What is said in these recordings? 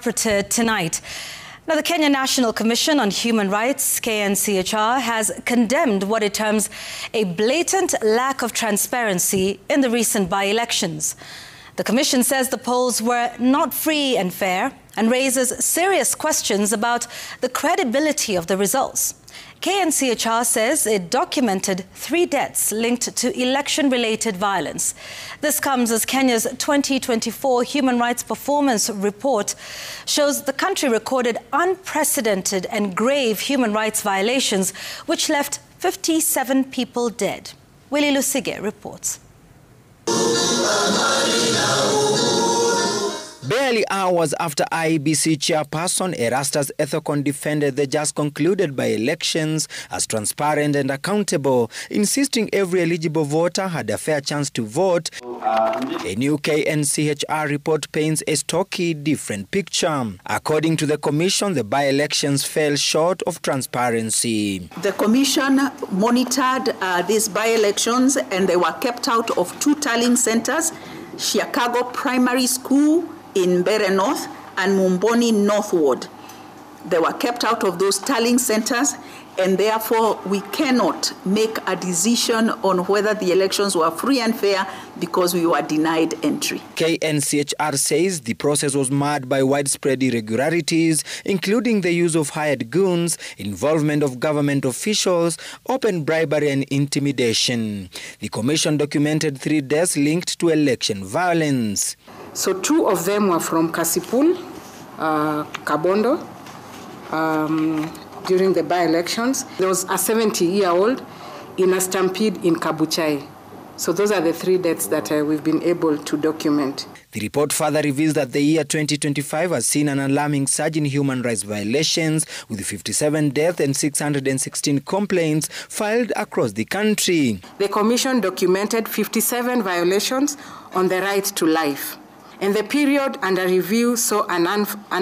interpreted tonight. Now, the Kenya National Commission on Human Rights, KNCHR, has condemned what it terms a blatant lack of transparency in the recent by-elections. The Commission says the polls were not free and fair and raises serious questions about the credibility of the results. KNCHR says it documented 3 deaths linked to election-related violence. This comes as Kenya's 2024 Human Rights Performance Report shows the country recorded unprecedented and grave human rights violations, which left 57 people dead. Willie Lusige reports. Barely hours after IEBC chairperson Erastus Ethekon defended the just concluded by-elections as transparent and accountable, insisting every eligible voter had a fair chance to vote, a new KNCHR report paints a stocky, different picture. According to the Commission, the by-elections fell short of transparency. The Commission monitored these by-elections and they were kept out of 2 tallying centers, Chicago Primary School in Mbeere North and Mumboni Northward. They were kept out of those tallying centers, and therefore we cannot make a decision on whether the elections were free and fair because we were denied entry. KNCHR says the process was marred by widespread irregularities, including the use of hired goons, involvement of government officials, open bribery and intimidation. The Commission documented 3 deaths linked to election violence. So 2 of them were from Kasipul, Kabondo, during the by-elections. There was a 70-year-old in a stampede in Kabuchai. So those are the 3 deaths that we've been able to document. The report further reveals that the year 2025 has seen an alarming surge in human rights violations, with 57 deaths and 616 complaints filed across the country. The Commission documented 57 violations on the right to life. And the period under review saw an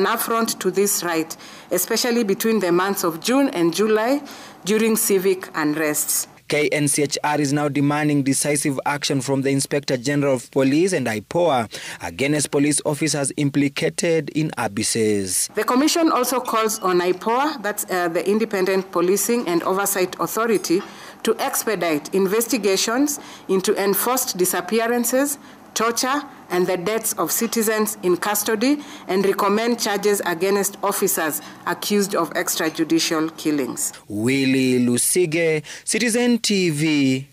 affront to this right, especially between the months of June and July during civic unrests. KNCHR is now demanding decisive action from the Inspector General of Police and IPOA against police officers implicated in abuses. The Commission also calls on IPOA, that's the Independent Policing and Oversight Authority, to expedite investigations into enforced disappearances, torture, and the deaths of citizens in custody, and recommend charges against officers accused of extrajudicial killings. Willie Lusige, Citizen TV.